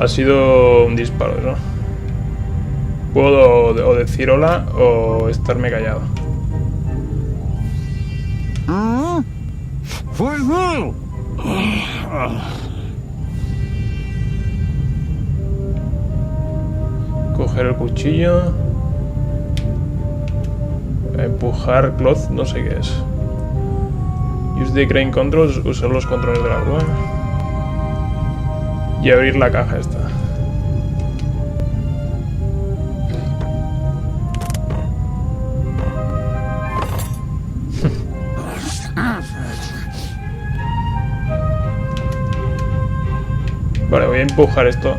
Ha sido un disparo, ¿no? Puedo o decir hola o estarme callado. Coger el cuchillo. Empujar cloth, no sé qué es. Use the crane controls, usar los controles de la grúa. Y abrir la caja esta. Vale, voy a empujar esto.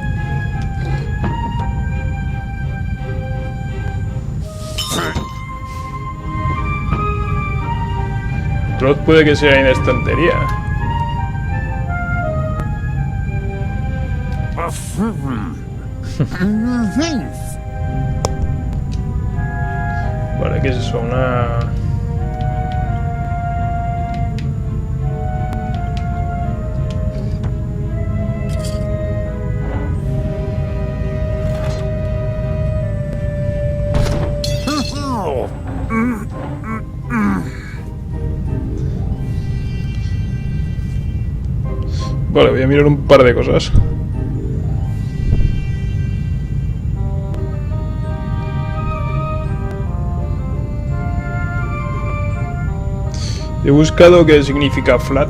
Cloth puede que sea en la estantería. Vale, ¿qué es eso? Una... Vale, voy a mirar un par de cosas. He buscado qué significa flat.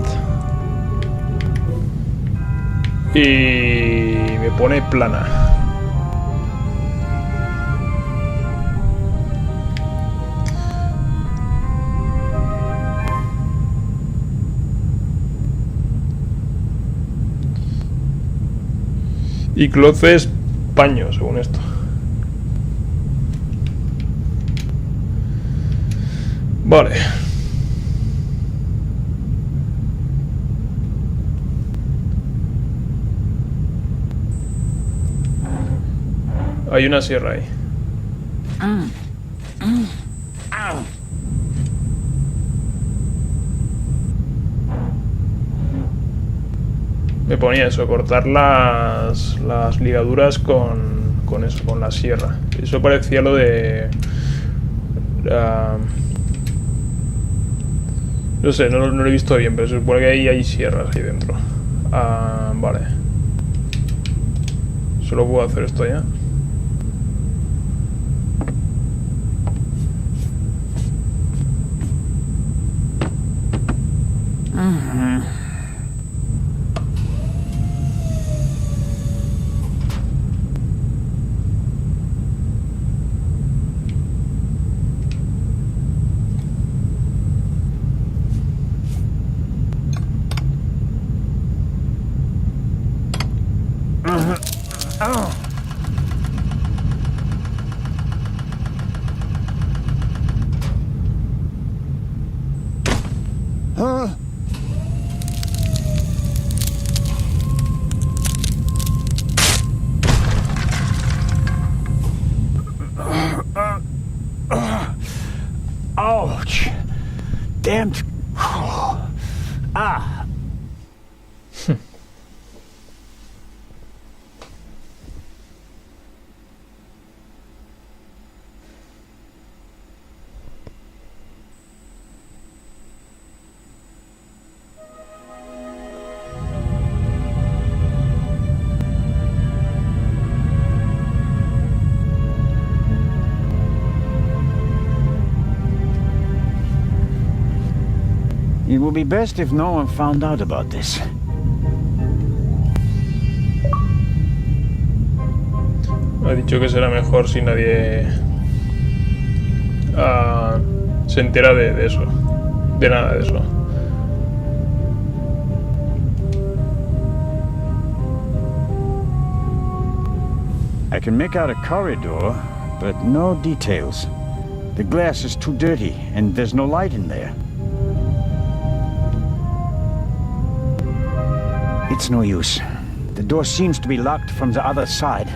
Y me pone plana. Y cloth es paño, según esto. Vale. Hay una sierra ahí. Me ponía eso, cortar las ligaduras con eso, con la sierra. Eso parecía lo de... no sé, no lo he visto bien, pero se supone que ahí hay sierras ahí dentro. Vale. Solo puedo hacer esto ya. Ouch! Damned. It would be best if no one found out about this. Ha dicho que será mejor si nadie se entera de eso. De nada de eso. I can make out a corridor, but no details. The glass is too dirty, and there's no light in there. It's no use. The door seems to be locked from the other side.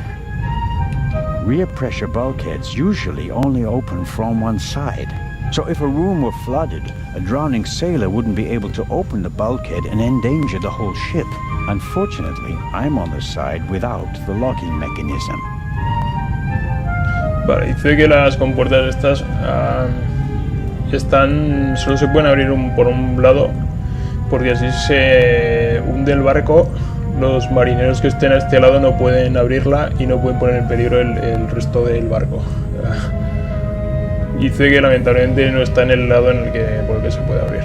Rear pressure bulkheads usually only open from one side. So if a room were flooded, a drowning sailor wouldn't be able to open the bulkhead and endanger the whole ship. Unfortunately, I'm on the side without the locking mechanism. Vale, dice que las compuertas estas solo se pueden abrir por un lado, porque así se hunde el barco. Los marineros que estén a este lado no pueden abrirla y no pueden poner en peligro el resto del barco. Dice que lamentablemente no está en el lado por el que se puede abrir.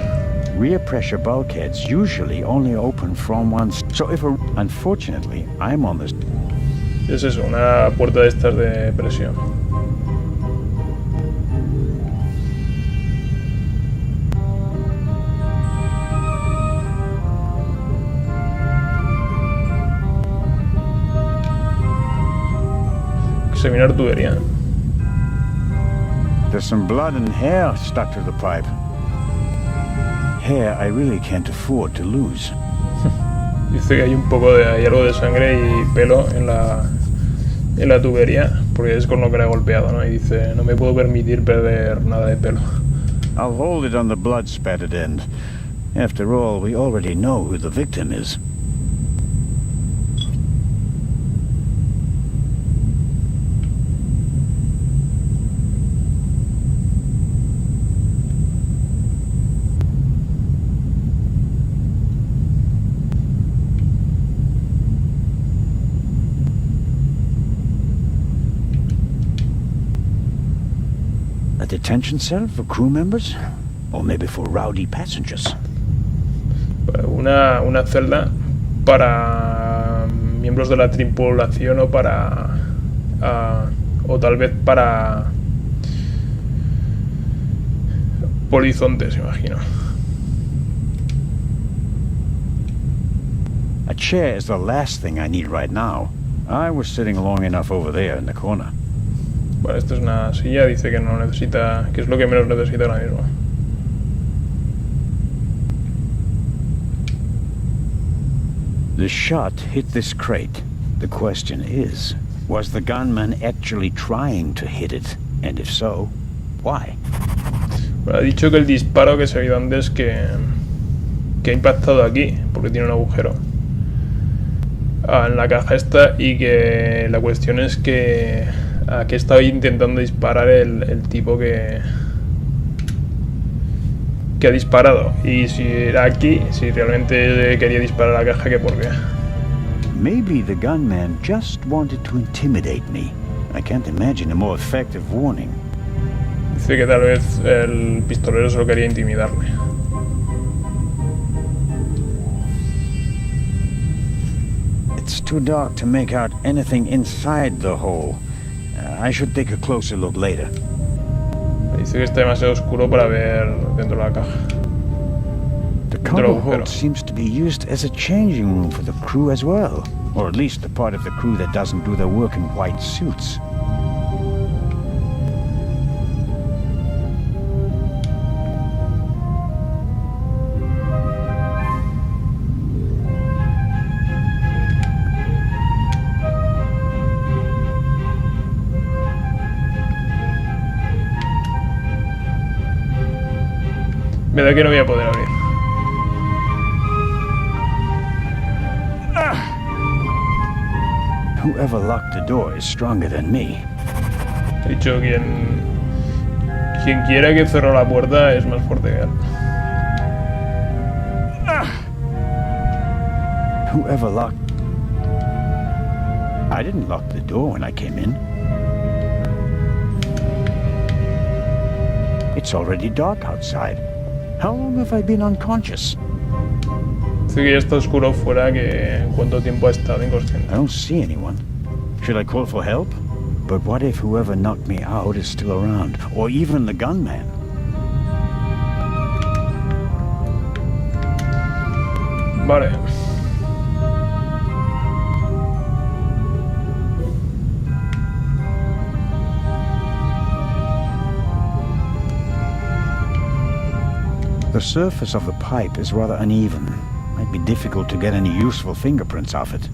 Rear pressure bulkheads usually only open from one. So if unfortunately, I'm on this. Es eso, una puerta de estas de presión. Examinar tubería. There's some blood and hair stuck to the pipe. Hair I really can't afford to lose. Dice que hay algo de sangre y pelo en la tubería, porque es con lo que le ha golpeado, ¿no? Y dice, no me puedo permitir perder nada de pelo. I'll hold it on the blood spattered end. After all, we already know who the victim is. A detention cell for crew members? Or maybe for rowdy passengers? Una celda para miembros de la tripulación o o tal vez para polizontes, imagino. A chair is the last thing I need right now. I was sitting long enough over there in the corner. Vale, esto es una silla, dice que no necesita, que es lo que menos necesita ahora mismo. The shot hit this crate. The question is, was the gunman actually trying to hit it? And if so, why? Bueno, ha dicho que el disparo que se ha oído antes que ha impactado aquí, porque tiene un agujero en la caja esta, y que la cuestión es que aquí estaba intentando disparar el tipo que ha disparado, y si era aquí, si realmente quería disparar a la caja, que por qué. Maybe the gunman just wanted to intimidate me. I can't imagine a more effective warning. Dice que tal vez el pistolero solo quería intimidarle. It's too dark to make out anything inside the hole. I should take a closer look later. Dice que está demasiado oscuro para ver dentro de la caja. The cargo hold seems to be used as a changing room for the crew as well. Or at least the part of the crew that doesn't do their work in white suits. Me da que no voy a poder abrir. Whoever locked the door is stronger than me. He dicho quien quiera que cerró la puerta es más fuerte que él. Whoever locked... I didn't lock the door when I came in. It's already dark outside. How long have I been unconscious? Dice que ya está oscuro fuera, que cuánto tiempo ha estado inconsciente. I don't see anyone. Should I call for help? But what if whoever knocked me out is still around? Or even the gunman? Vale. The surface of the pipe is rather uneven. Might be difficult to get any useful fingerprints off it.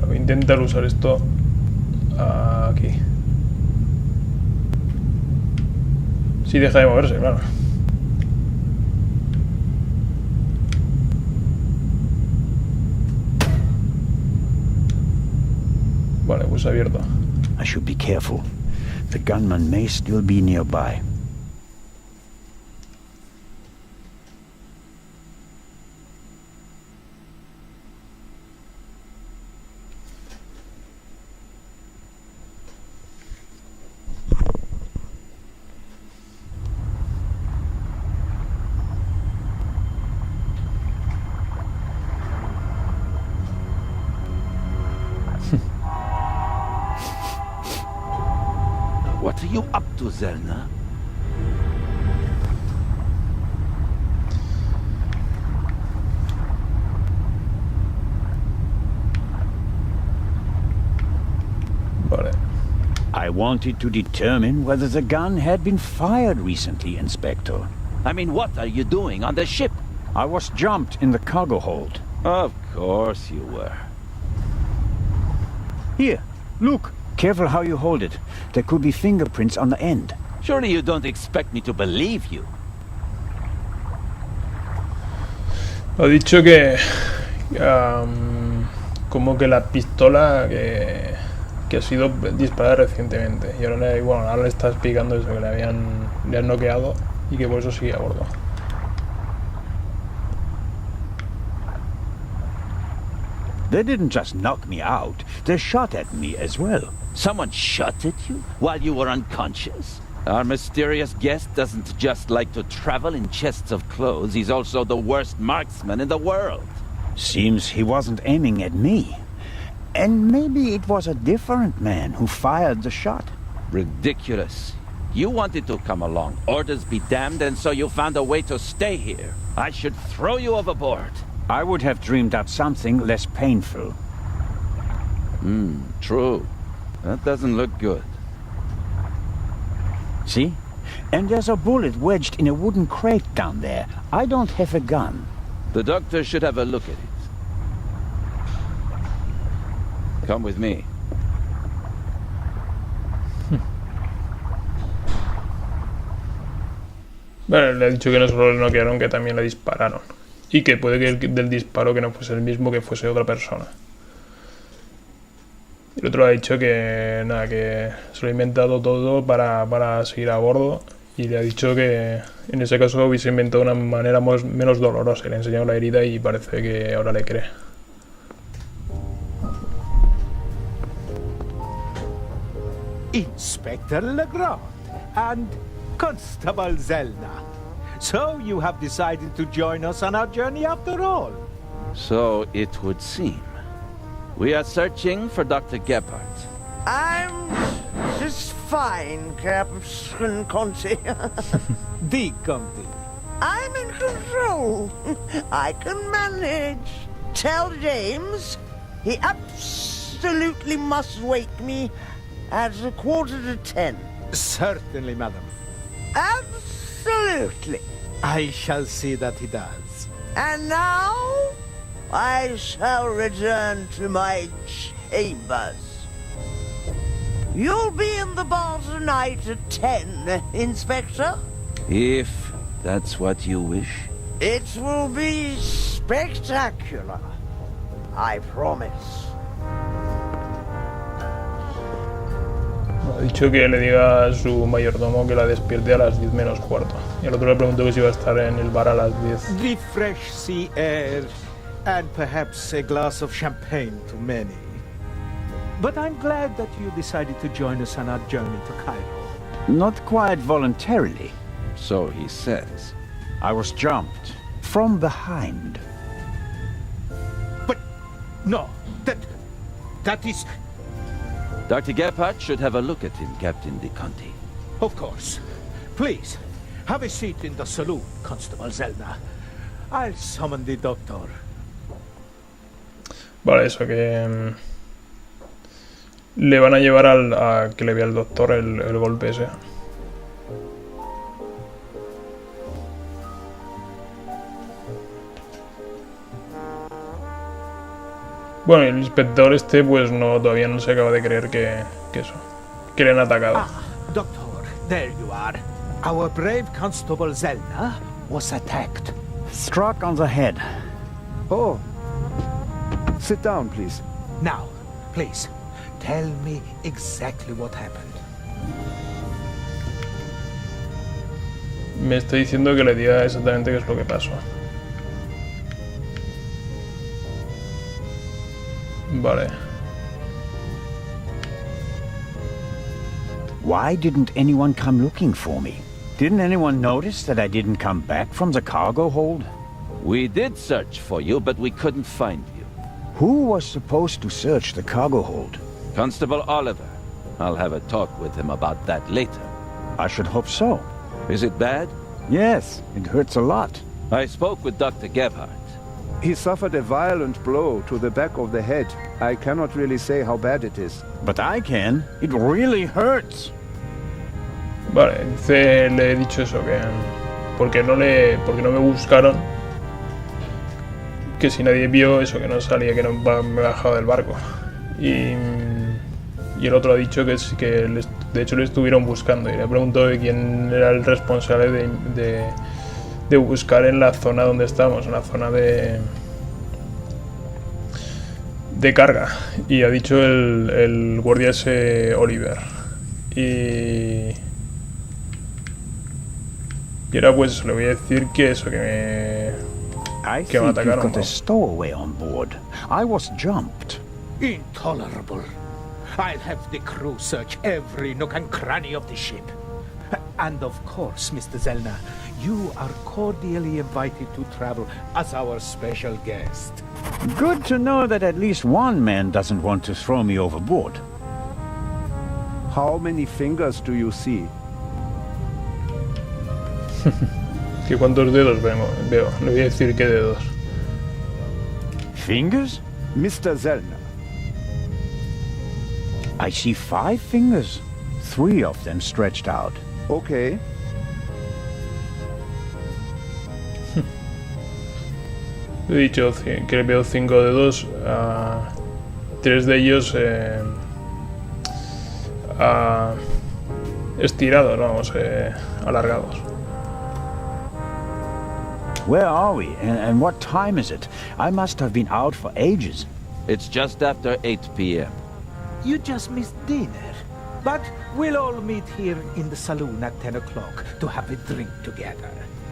Voy a intentar usar esto aquí. Sí, deja de moverse, claro. Vale, pues abierto. I should be careful. The gunman may still be nearby. What are you up to, Zelna? Vale. I wanted to determine whether the gun had been fired recently, Inspector. I mean, what are you doing on the ship? I was jumped in the cargo hold. Of course you were. Here, look. Careful how you hold it. There could be fingerprints on the end. Surely you don't expect me to believe you. Ha dicho que... como que la pistola que ha sido disparada recientemente. Y ahora le está explicando eso, que le han noqueado y que por eso sigue a bordo. They didn't just knock me out. They shot at me as well. Someone shot at you while you were unconscious? Our mysterious guest doesn't just like to travel in chests of clothes, he's also the worst marksman in the world. Seems he wasn't aiming at me. And maybe it was a different man who fired the shot. Ridiculous. You wanted to come along, orders be damned, and so you found a way to stay here. I should throw you overboard. I would have dreamed up something less painful. True. That doesn't look good. See? And there's a bullet wedged in a wooden crate down there. I don't have a gun. The doctor should have a look at it. Come with me. Vale, le ha dicho que no solo le noquearon, que también le dispararon. Y que puede que del disparo que no fuese el mismo, que fuese otra persona. El otro ha dicho que nada, que se lo ha inventado todo para seguir a bordo. Y le ha dicho que en ese caso hubiese inventado una manera menos dolorosa. Le ha enseñado la herida y parece que ahora le cree. Inspector Legrand and Constable Zelna. So you have decided to join us on our journey after all. So it would seem. We are searching for Dr. Gebhardt. I'm just fine, Captain Conte. The Conte. I'm in control. I can manage. Tell James he absolutely must wake me at 9:45. Certainly, madam. Absolutely. I shall see that he does. And now I shall return to my chambers. You'll be in the bar tonight at 10, Inspector. If that's what you wish. It will be spectacular. I promise. Ha dicho que le diga a su mayordomo que la despierte a las 10 menos cuarto. Y el otro le preguntó que si iba a estar en el bar a las 10. The fresh sea air and perhaps a glass of champagne to many. But I'm glad that you decided to join us on our journey to Cairo. Not quite voluntarily. So he says. I was jumped from behind. But no, that is... Dr. Gebhardt should have a look at him, Captain De Conti. Of course. Please, have a seat in the saloon, Constable Zelna. I'll summon the doctor. Vale, eso que... le van a llevar a que le vea al doctor el golpe ese. Bueno, el inspector este pues todavía no se acaba de creer que eso, que le han atacado. Doctor, there you are. Our brave Constable Zelna was attacked. Struck on the head. Oh. Sit down, please. Now, please, tell me exactly what happened. Me está diciendo que le diga exactamente qué es lo que pasó. Vale. Why didn't anyone come looking for me? Didn't anyone notice that I didn't come back from the cargo hold? We did search for you, but we couldn't find you. Who was supposed to search the cargo hold? Constable Oliver. I'll have a talk with him about that later. I should hope so. Is it bad? Yes, it hurts a lot. I spoke with Dr. Gebhardt. He suffered a violent blow to the back of the head. I cannot really say how bad it is. But I can. It really hurts. Vale, dice, le he dicho eso, que porque no me buscaron, que si nadie vio eso, que no salía, que no me he bajado del barco. Y el otro ha dicho que de hecho le estuvieron buscando, y le preguntó de quién era el responsable de buscar en la zona donde estamos, en la zona de carga, y ha dicho el guardia ese Oliver. Y ahora pues le voy a decir que eso, que me think atacaron, you've got ¿no? a stowaway on board. I was jumped. Intolerable. I'll have the crew search every nook and cranny of the ship. And of course, Mr. Zelna, you are cordially invited to travel as our special guest. Good to know that at least one man doesn't want to throw me overboard. How many fingers do you see? Que cuántos dedos veo. Le voy a decir qué dedos. Fingers? Mr. Zelna. I see 5 fingers. 3 of them stretched out. Okay. He dicho que veo 5 dedos, 3 de ellos estirados, vamos, alargados. Where are we? And what time is it? I must have been out for ages. It's just after 8 p.m. You just missed dinner. But we'll all meet here in the saloon at 10 o'clock to have a drink together.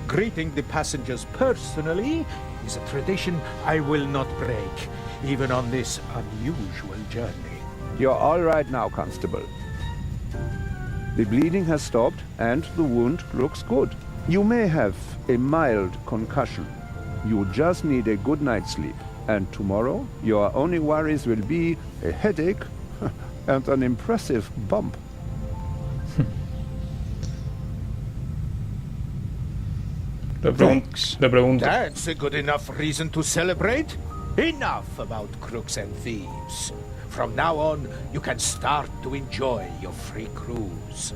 Greeting the passengers personally is a tradition I will not break, even on this unusual journey. You're all right now, Constable. The bleeding has stopped and the wound looks good. You may have a mild concussion. You just need a good night's sleep. And tomorrow, your only worries will be a headache and an impressive bump. Le pregunto. That's a good enough reason to celebrate. Enough about crooks and thieves. From now on, you can start to enjoy your free cruise.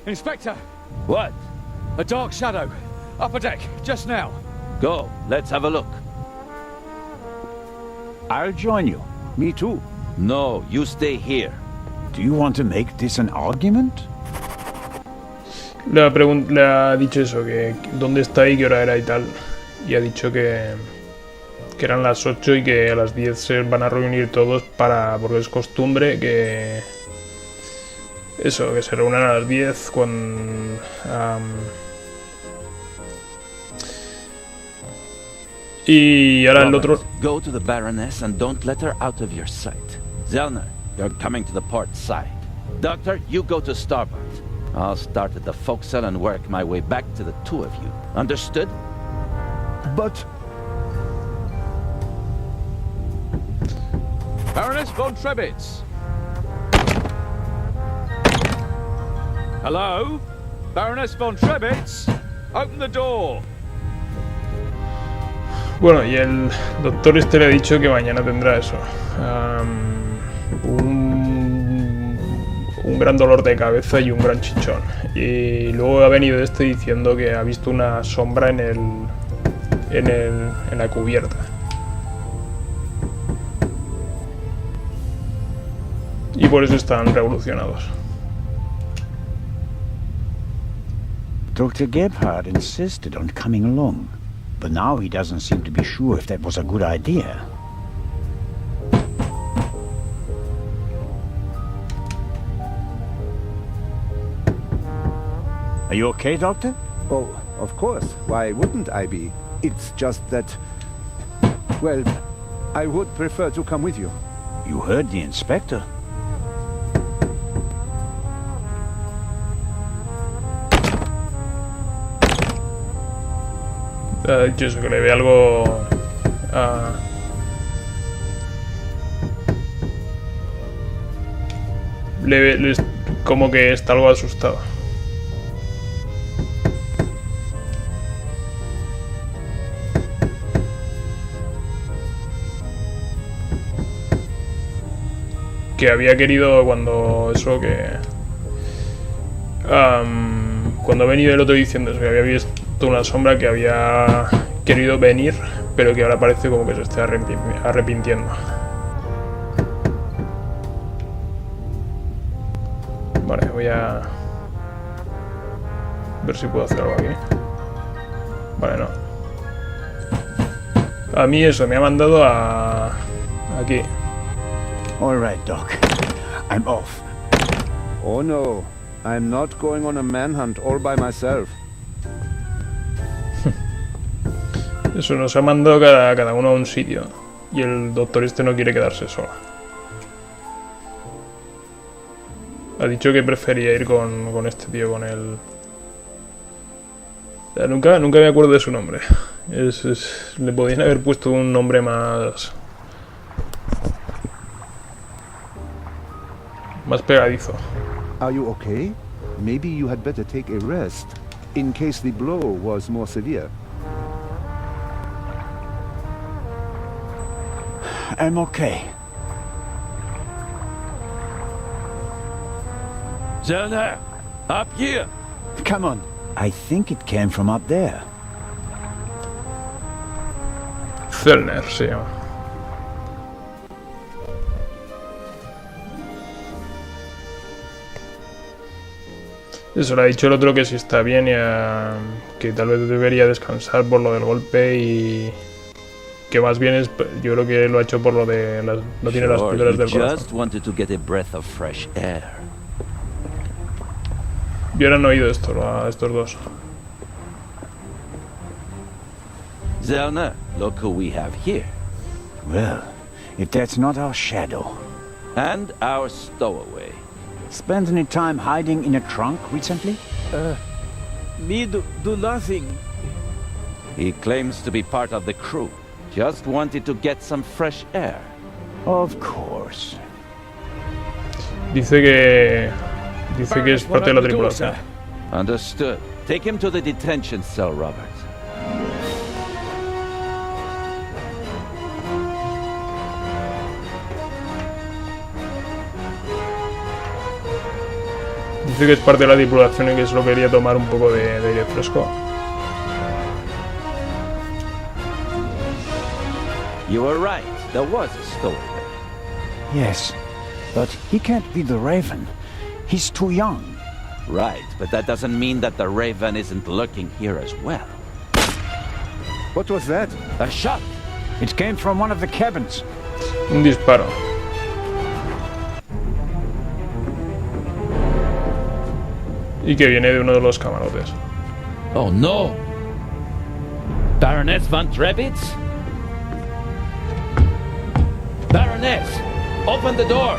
Inspector, What? a dark shadow. Upper deck, just now. Go, let's have a look. I'll join you. Me too. No, you stay here. Do you want to make this an argument? Le ha dicho eso, que dónde está y qué hora era y tal. Y ha dicho que eran las 8 y que a las 10 se van a reunir todos porque es costumbre que eso, que se reúnan a las 10 con y ahora el otro. Go to the Baroness and don't let her out of your sight. Zellner, you're coming to the port side. Doctor, you go to starboard. I'll start at the forecastle and work my way back to the 2 of you. Understood? But Baroness von Trebitz. Hello? Baroness von Trebitz? Open the door. Bueno, y el doctor le ha dicho que mañana tendrá eso. Un gran dolor de cabeza y un gran chichón. Y luego ha venido diciendo que ha visto una sombra en la cubierta. y por eso están revolucionados. Dr. Gebhardt insisted on coming along, but now he doesn't seem to be sure if that was a good idea. Are you okay, Doctor? Oh, of course. Why wouldn't I be? It's just that... Well, I would prefer to come with you. You heard the inspector. Ha dicho eso, que le ve algo... como que está algo asustado. Que había querido cuando eso que... cuando ha venido el otro diciendo eso, que había visto una sombra que había querido venir, pero que ahora parece como que se está arrepintiendo. Vale, voy a ver si puedo hacer algo aquí. Vale, no. A mí eso, me ha mandado a... aquí. All right, Doc. I'm off. Oh no, I'm not going on a manhunt all by myself. Eso, nos ha mandado cada uno a un sitio. Y el doctor este no quiere quedarse solo. Ha dicho que prefería ir con este tío, con el... O sea, nunca me acuerdo de su nombre. Le podían haber puesto un nombre más pegadizo. Are you okay? Maybe you had better take a rest, in case the blow was more severe. I'm okay. Zellner, up here! Come on. I think it came from up there. Zellner se llama. Eso, le ha dicho el otro que si está bien y que tal vez debería descansar por lo del golpe y que más bien es, yo creo que lo ha hecho por lo de no tiene las piedras del corazón. Y ahora han oído esto a estos dos. Zellner, look who we have here. Well, if that's not our shadow. And our stowaway. Spent any time hiding in a trunk recently? Me do nothing. He claims to be part of the crew. Just wanted to get some fresh air. Of course. Dice que es parte de la tripulación. Understood. Take him to the detention cell, Robert. Dice que es parte de la tripulación y que solo quería tomar un poco de aire fresco. You were right. There was a stowaway. Yes, but he can't be the Raven. He's too young. Right, but that doesn't mean that the Raven isn't lurking here as well. What was that? A shot! It came from one of the cabins. Un disparo. Y que viene de uno de los camarotes. Oh no! Baroness von Trebitz? Baroness! Open the door!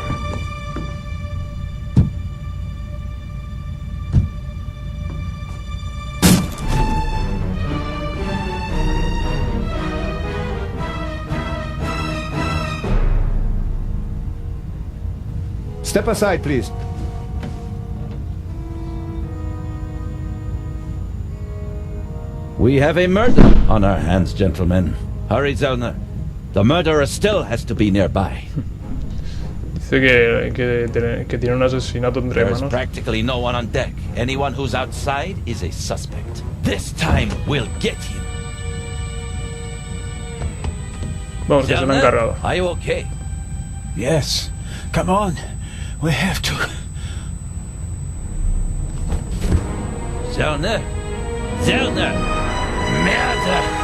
Step aside, please. We have a murder on our hands, gentlemen. Hurry, Zellner. The murderer still has to be nearby. Dice que tiene un asesinato entre There's manos. practically no one on deck. Anyone who's outside is a suspect. This time we'll get him. Vamos, que se lo han cargado. Are you okay? Yes. Come on. We have to. Zellner! Zellner! Merde!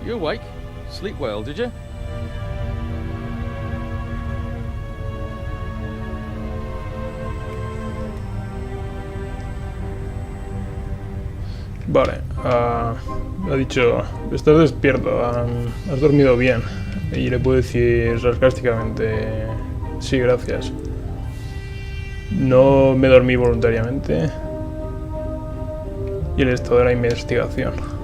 You awake? Sleep well, did you? Vale, ha dicho, estás despierto, has dormido bien. Y le puedo decir sarcásticamente, sí, gracias. No me dormí voluntariamente. Y el estado de la investigación.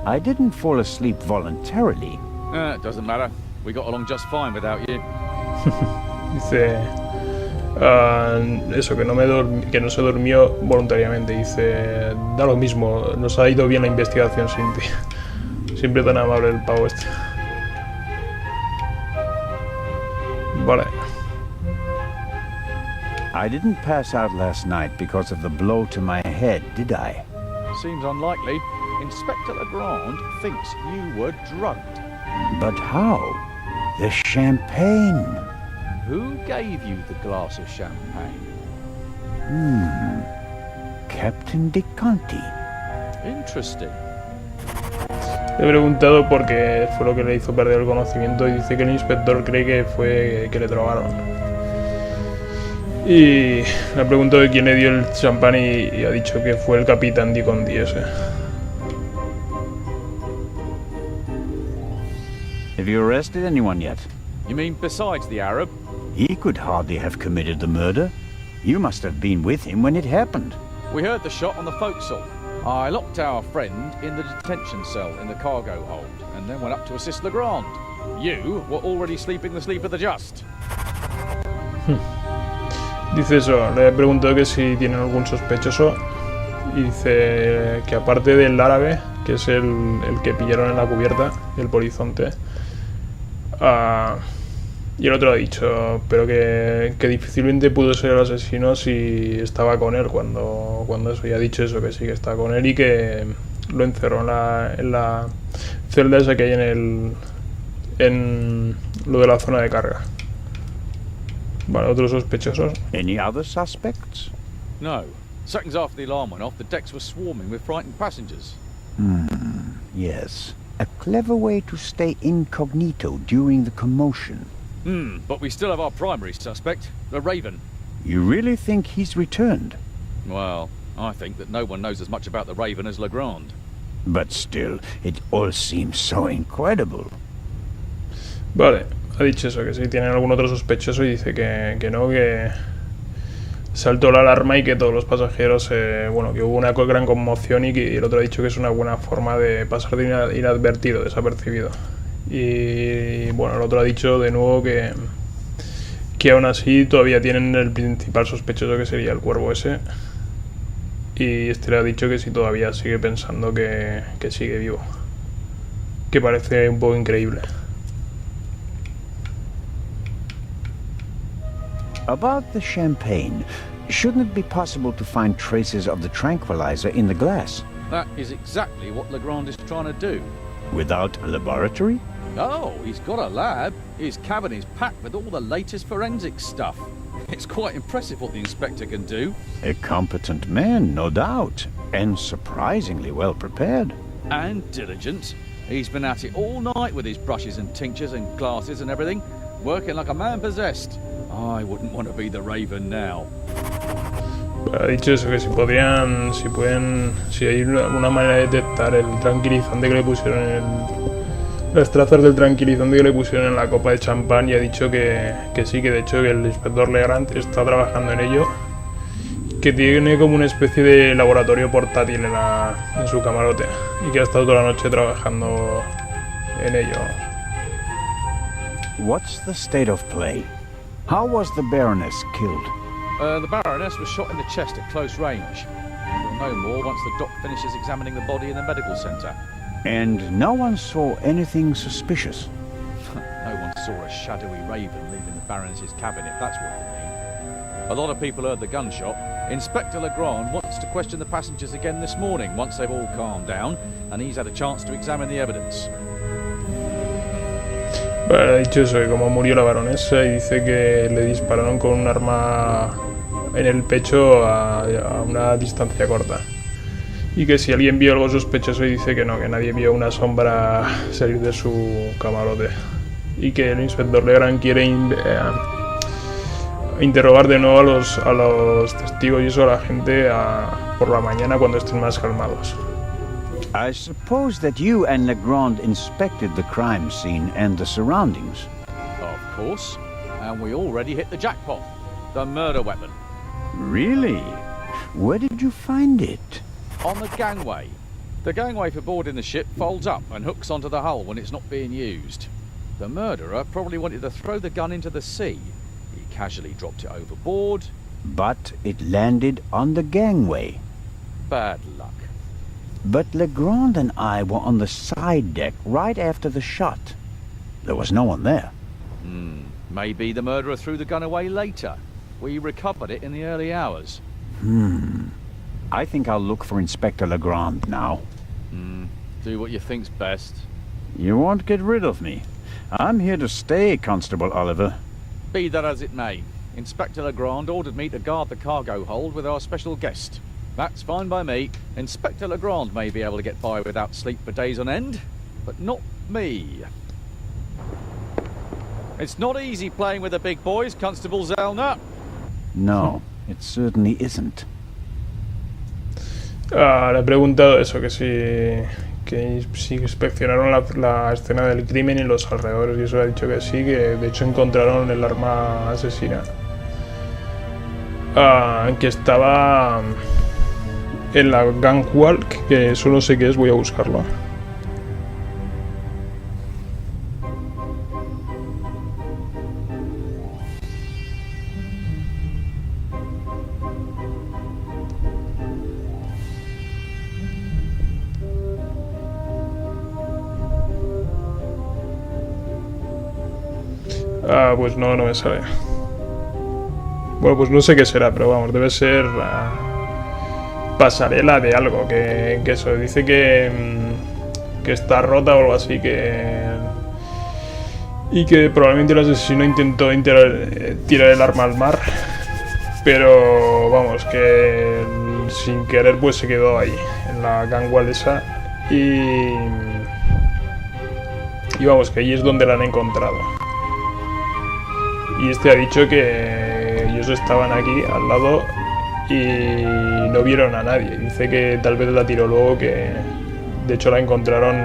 I didn't fall asleep voluntarily. It doesn't matter. We got along just fine without you. Dice eso, que no se durmió voluntariamente. Dice, da lo mismo, nos ha ido bien la investigación sin ti. Siempre tan amable el pavo este. Vale. I didn't pass out last night because of the blow to my head, did I? Seems unlikely. Inspector Legrand thinks you were drugged. But how? The champagne. Who gave you the glass of champagne? Captain DeConti. Interesting. Le he preguntado porque fue lo que le hizo perder el conocimiento y dice que el inspector cree que fue que le drogaron. Y le preguntó de quién le dio el champán y ha dicho que fue el capitán DeConti ese. Have you arrested anyone yet? You mean besides the Arab? He could hardly have committed the murder. You must have been with him when it happened. We heard the shot on the forecastle. I locked our friend in the detention cell in the cargo hold and then went up to assist Legrand. You were already sleeping the sleep of the just. Dice eso, le he preguntado que si tienen algún sospechoso y dice que aparte del árabe, que es el que pillaron en la cubierta, el polizonte, y el otro ha dicho, pero que difícilmente pudo ser el asesino si estaba con él cuando eso, y ha dicho eso, que sí que está con él y que lo encerró en la celda esa que hay en lo de la zona de carga. Vale, otros sospechosos. Any other suspects? No. Seconds after the alarm went off, the decks were swarming with frightened passengers. Yes. A clever way to stay incognito during the commotion. But we still have our primary suspect, the Raven. You really think he's returned? Well, I think that no one knows as much about the Raven as Legrand. But still, it all seems so incredible. Vale, ha dicho eso, que si tienen algún otro sospechoso y dice que no, que saltó la alarma y que todos los pasajeros, bueno, que hubo una gran conmoción y que el otro ha dicho que es una buena forma de pasar de inadvertido, desapercibido. Y bueno, el otro ha dicho de nuevo que aún así todavía tienen el principal sospechoso, que sería el cuervo ese. Y este le ha dicho que si todavía sigue pensando que sigue vivo. Que parece un poco increíble. About the champagne, shouldn't it be possible to find traces of the tranquilizer in the glass? That is exactly what Legrand is trying to do. Without a laboratory? Oh, he's got a lab. His cabin is packed with all the latest forensic stuff. It's quite impressive what the inspector can do. A competent man, no doubt, and surprisingly well prepared. And diligent. He's been at it all night with his brushes and tinctures and glasses and everything, working like a man possessed. I wouldn't want to be the Raven now. Ha dicho eso, que si podrían, si hay una manera de detectar el tranquilizante que le pusieron las trazas del tranquilizante que le pusieron en la copa de champán, y ha dicho que sí, que de hecho que el inspector Legrand está trabajando en ello, que tiene como una especie de laboratorio portátil en su camarote, y que ha estado toda la noche trabajando en ello. What's the state of play? How was the Baroness killed? The Baroness was shot in the chest at close range. We'll know more once the doc finishes examining the body in the medical centre. And no one saw anything suspicious? No one saw a shadowy raven leaving the Baroness's cabin, if that's what you mean. A lot of people heard the gunshot. Inspector Legrand wants to question the passengers again this morning, once they've all calmed down, and he's had a chance to examine the evidence. Bueno, ha dicho eso, que como murió la baronesa, y dice que le dispararon con un arma en el pecho a una distancia corta. Y que si alguien vio algo sospechoso, y dice que no, que nadie vio una sombra salir de su camarote. Y que el inspector Legrand quiere interrogar de nuevo a los testigos y eso, a la gente por la mañana cuando estén más calmados. I suppose that you and Legrand inspected the crime scene and the surroundings. Of course. And we already hit the jackpot. The murder weapon. Really? Where did you find it? On the gangway. The gangway for boarding the ship folds up and hooks onto the hull when it's not being used. The murderer probably wanted to throw the gun into the sea. He casually dropped it overboard. But it landed on the gangway. Bad luck. But Legrand and I were on the side deck right after the shot. There was no one there. Maybe the murderer threw the gun away later. We recovered it in the early hours. I think I'll look for Inspector Legrand now. Do what you think's best. You won't get rid of me. I'm here to stay, Constable Oliver. Be that as it may, Inspector Legrand ordered me to guard the cargo hold with our special guest. That's fine by me. Inspector Legrand may be able to get by without sleep for days on end, but not me. It's not easy playing with the big boys, Constable Zellner. No, it certainly isn't. Le he preguntado eso, que si inspeccionaron la escena del crimen y los alrededores, y eso ha dicho que sí, que de hecho encontraron el arma asesina, que estaba en la gangwalk, que solo sé qué es, voy a buscarlo. Pues no me sale. Bueno, pues no sé qué será, pero vamos, debe ser pasarela de algo, que eso, dice que está rota o algo así, y que probablemente el asesino intentó tirar el arma al mar, pero vamos, que sin querer pues se quedó ahí, en la gangwall esa, y vamos, que allí es donde la han encontrado. Y ha dicho que ellos estaban aquí al lado y no vieron a nadie. Dice que tal vez la tiró luego, que de hecho la encontraron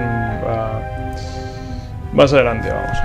más adelante, vamos.